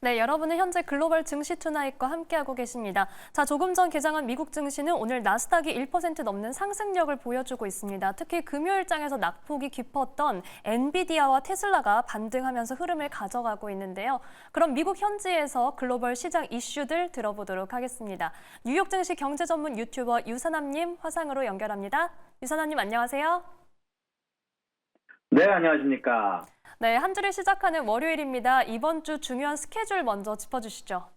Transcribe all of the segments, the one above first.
네, 여러분은 현재 글로벌 증시 투나잇과 함께하고 계십니다. 자, 조금 전 개장한 미국 증시는 오늘 나스닥이 1% 넘는 상승력을 보여주고 있습니다. 특히 금요일장에서 낙폭이 깊었던 엔비디아와 테슬라가 반등하면서 흐름을 가져가고 있는데요. 그럼 미국 현지에서 글로벌 시장 이슈들 들어보도록 하겠습니다. 뉴욕 증시 경제 전문 유튜버 유선남님 화상으로 연결합니다. 유선남님 안녕하세요. 네, 안녕하십니까. 네, 한 주를 시작하는 월요일입니다. 이번 주 중요한 스케줄 먼저 짚어주시죠.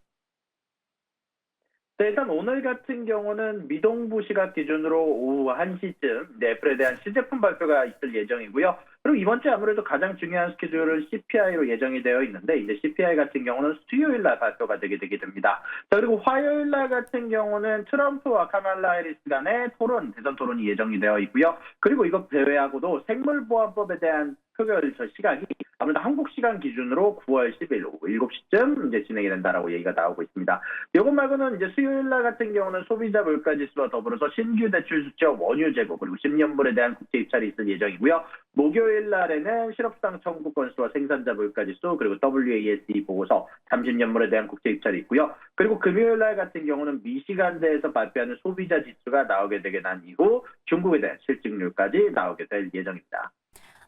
네, 일단 오늘 같은 경우는 미동부 시각 기준으로 오후 1시쯤 애플에 대한 신제품 발표가 있을 예정이고요. 그리고 이번 주에 아무래도 가장 중요한 스케줄은 CPI로 예정이 되어 있는데 이제 CPI 같은 경우는 수요일 날 발표가 되게 됩니다. 자, 그리고 화요일 날 같은 경우는 트럼프와 카말라 해리스 간의 대선 토론이 예정이 되어 있고요. 그리고 이것 제외하고도 생물보안법에 대한 표결 시각이 아무래도 한국 시간 기준으로 9월 10일 오후 7시쯤 이제 진행이 된다라고 얘기가 나오고 있습니다. 이것 말고는 이제 수요일 날 같은 경우는 소비자 물가 지수와 더불어서 신규 대출 수치와 원유 재고 그리고 10년물에 대한 국제 입찰이 있을 예정이고요. 목요일 날에는 실업수당 청구 건수와 생산자 물가 지수 그리고 WASD 보고서 30년물에 대한 국제 입찰이 있고요. 그리고 금요일 날 같은 경우는 미시간대에서 발표하는 소비자 지수가 나오게 되게 난 이후 중국에 대한 실직률까지 나오게 될 예정입니다.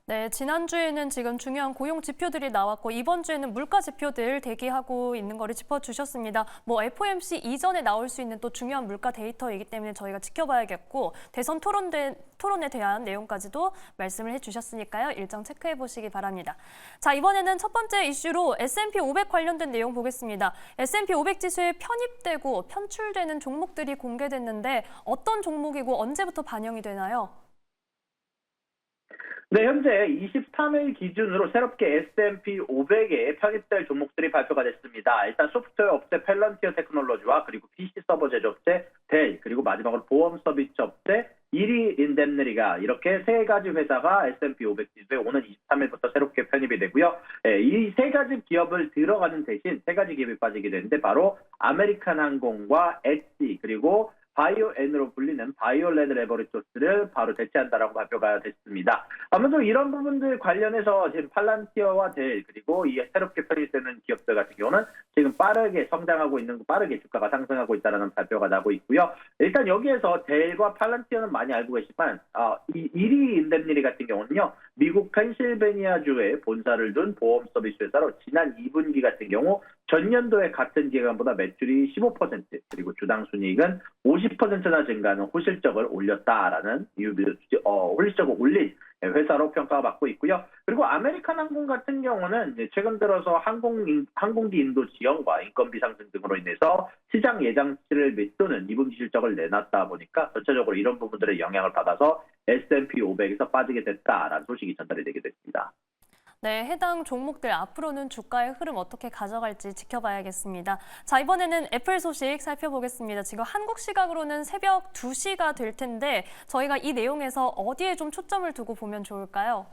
네, 지난주에는 지금 중요한 고용 지표들이 나왔고 이번 주에는 물가 지표들 대기하고 있는 거를 짚어주셨습니다. FOMC 이전에 나올 수 있는 또 중요한 물가 데이터이기 때문에 저희가 지켜봐야겠고 대선 토론에 대한 내용까지도 말씀을 해주셨으니까요. 일정 체크해 보시기 바랍니다. 자, 이번에는 첫 번째 이슈로 S&P 500 관련된 내용 보겠습니다. S&P 500 지수에 편입되고 편출되는 종목들이 공개됐는데 어떤 종목이고 언제부터 반영이 되나요? 네, 현재 23일 기준으로 새롭게 S&P 500에 편입될 종목들이 발표가 됐습니다. 일단 소프트웨어 업체 펠런티어 테크놀로지와 그리고 PC 서버 제조업체 델, 그리고 마지막으로 보험 서비스 업체 이리 인덴느리가 이렇게 세 가지 회사가 S&P 500 지수에 오는 23일부터 새롭게 편입이 되고요. 이 세 가지 기업을 들어가는 대신 세 가지 기업이 빠지게 되는데 바로 아메리칸 항공과 엣지 그리고 바이오엔으로 불리는 바이오레드 레버리토스를 바로 대체한다라고 발표가 됐습니다. 아무래도 이런 부분들 관련해서 지금 팔란티어와 델 그리고 이 새롭게 편입되는 기업들 같은 경우는 지금 빠르게 성장하고 있는 빠르게 주가가 상승하고 있다는 발표가 나고 있고요. 일단 여기에서 델과 팔란티어는 많이 알고 계시지만 이 이리 인덴니리 같은 경우는요. 미국 펜실베니아주에 본사를 둔 보험 서비스 회사로 지난 2분기 같은 경우 전년도의 같은 기간보다 매출이 15% 그리고 주당 순이익은 50%나 증가하는 호실적을 올렸다라는 호실적을 올린 회사로 평가가 받고 있고요. 그리고 아메리칸 항공 같은 경우는 이제 최근 들어서 항공기 인도 지연과 인건비 상승 등으로 인해서 시장 예상치를 밑도는 2분기 실적을 내놨다 보니까 전체적으로 이런 부분들의 영향을 받아서 S&P 500에서 빠지게 됐다라는 소식이 전달이 되게 됐습니다. 네, 해당 종목들 앞으로는 주가의 흐름 어떻게 가져갈지 지켜봐야겠습니다. 자, 이번에는 애플 소식 살펴보겠습니다. 지금 한국 시각으로는 새벽 2시가 될 텐데 저희가 이 내용에서 어디에 좀 초점을 두고 보면 좋을까요?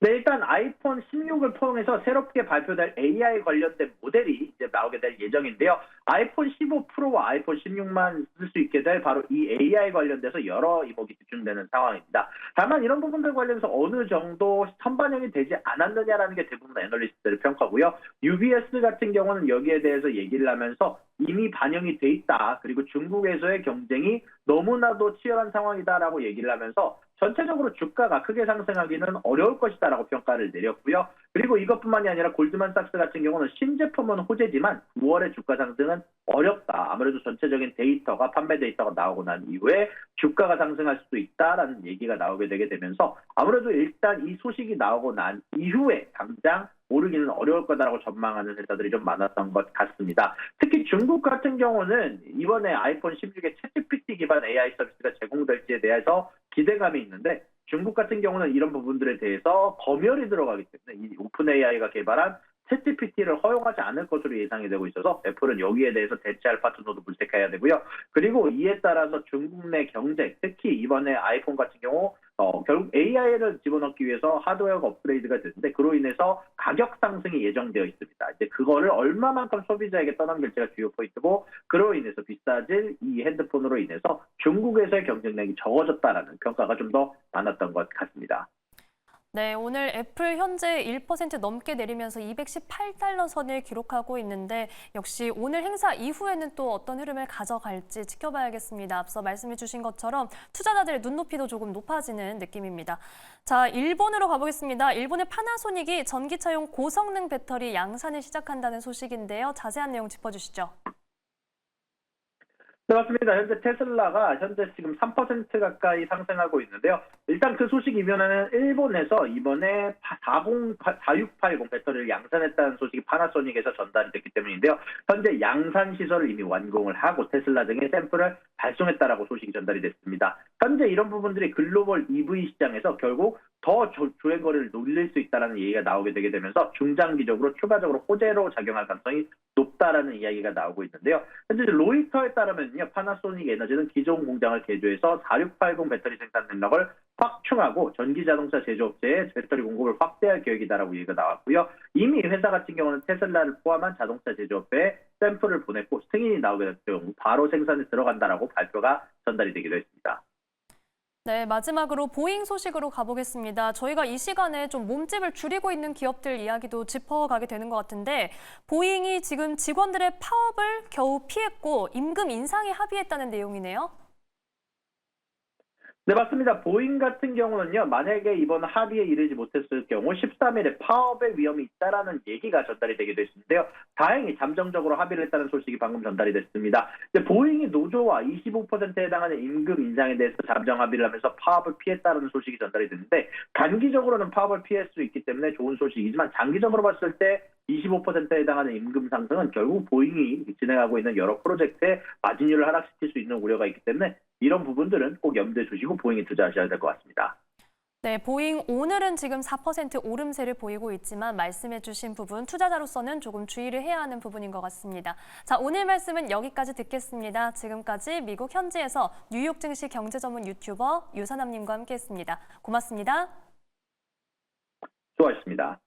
네, 일단 아이폰 16을 포함해서 새롭게 발표될 AI 관련된 모델이 이제 나오게 될 예정인데요. 아이폰 15 프로와 아이폰 16만 쓸 수 있게 될 바로 이 AI 관련돼서 여러 이목이 집중되는 상황입니다. 다만 이런 부분들 관련해서 어느 정도 선반영이 되지 않았느냐라는 게 대부분 애널리스트들의 평가고요. UBS 같은 경우는 여기에 대해서 얘기를 하면서 이미 반영이 돼 있다. 그리고 중국에서의 경쟁이 너무나도 치열한 상황이다라고 얘기를 하면서 전체적으로 주가가 크게 상승하기는 어려울 것이다라고 평가를 내렸고요. 그리고 이것뿐만이 아니라 골드만삭스 같은 경우는 신제품은 호재지만 9월의 주가 상승은 어렵다. 아무래도 전체적인 데이터가 판매 데이터가 나오고 난 이후에 주가가 상승할 수도 있다라는 얘기가 나오게 되게 되면서 아무래도 일단 이 소식이 나오고 난 이후에 당장 오르기는 어려울 거다라고 전망하는 회사들이 좀 많았던 것 같습니다. 특히 중국 같은 경우는 이번에 아이폰 16에 챗GPT 기반 AI 서비스가 제공될지에 대해서 기대감이 있는데 중국 같은 경우는 이런 부분들에 대해서 검열이 들어가기 때문에 이 오픈 AI가 개발한 챗GPT를 허용하지 않을 것으로 예상이 되고 있어서 애플은 여기에 대해서 대체할 파트너도 물색해야 되고요. 그리고 이에 따라서 중국 내 경쟁, 특히 이번에 아이폰 같은 경우 결국 AI를 집어넣기 위해서 하드웨어가 업그레이드가 되는데 그로 인해서 가격 상승이 예정되어 있습니다. 이제 그거를 얼마만큼 소비자에게 떠넘길지가 주요 포인트고 그로 인해서 비싸질 이 핸드폰으로 인해서 중국에서의 경쟁력이 적어졌다라는 평가가 좀 더 많았던 것 같습니다. 네, 오늘 애플 현재 1% 넘게 내리면서 218달러 선을 기록하고 있는데 역시 오늘 행사 이후에는 또 어떤 흐름을 가져갈지 지켜봐야겠습니다. 앞서 말씀해 주신 것처럼 투자자들의 눈높이도 조금 높아지는 느낌입니다. 자, 일본으로 가보겠습니다. 일본의 파나소닉이 전기차용 고성능 배터리 양산을 시작한다는 소식인데요. 자세한 내용 짚어주시죠. 네, 맞습니다. 현재 테슬라가 현재 지금 3% 가까이 상승하고 있는데요. 일단 그 소식 이면에는 일본에서 이번에 4680 배터리를 양산했다는 소식이 파나소닉에서 전달이 됐기 때문인데요. 현재 양산 시설을 이미 완공을 하고 테슬라 등의 샘플을 발송했다라고 소식이 전달이 됐습니다. 현재 이런 부분들이 글로벌 EV 시장에서 결국 더 주행 거리를 늘릴 수 있다는 얘기가 나오게 되게 되면서 중장기적으로 추가적으로 호재로 작용할 가능성이 높다라는 이야기가 나오고 있는데요. 현재 로이터에 따르면요, 파나소닉 에너지는 기존 공장을 개조해서 4680 배터리 생산 능력을 확충하고 전기 자동차 제조업체에 배터리 공급을 확대할 계획이다라고 얘기가 나왔고요. 이미 회사 같은 경우는 테슬라를 포함한 자동차 제조업체에 샘플을 보냈고 승인이 나오게 될 경우 바로 생산에 들어간다라고 발표가 전달이 되기도 했습니다. 네, 마지막으로 보잉 소식으로 가보겠습니다. 저희가 이 시간에 좀 몸집을 줄이고 있는 기업들 이야기도 짚어가게 되는 것 같은데 보잉이 지금 직원들의 파업을 겨우 피했고 임금 인상에 합의했다는 내용이네요. 네, 맞습니다. 보잉 같은 경우는요, 만약에 이번 합의에 이르지 못했을 경우 13일에 파업의 위험이 있다라는 얘기가 전달이 되기도 했는데요. 다행히 잠정적으로 합의를 했다는 소식이 방금 전달이 됐습니다. 이제 보잉이 노조와 25%에 해당하는 임금 인상에 대해서 잠정 합의를 하면서 파업을 피했다는 소식이 전달이 됐는데 단기적으로는 파업을 피할 수 있기 때문에 좋은 소식이지만 장기적으로 봤을 때 25%에 해당하는 임금 상승은 결국 보잉이 진행하고 있는 여러 프로젝트에 마진율을 하락시킬 수 있는 우려가 있기 때문에 이런 부분들은 꼭 염두에 두시고 보잉에 투자하셔야 될 것 같습니다. 네, 보잉 오늘은 지금 4% 오름세를 보이고 있지만 말씀해 주신 부분 투자자로서는 조금 주의를 해야 하는 부분인 것 같습니다. 자, 오늘 말씀은 여기까지 듣겠습니다. 지금까지 미국 현지에서 뉴욕 증시 경제 전문 유튜버 유선남님과 함께했습니다. 고맙습니다. 수고하셨습니다.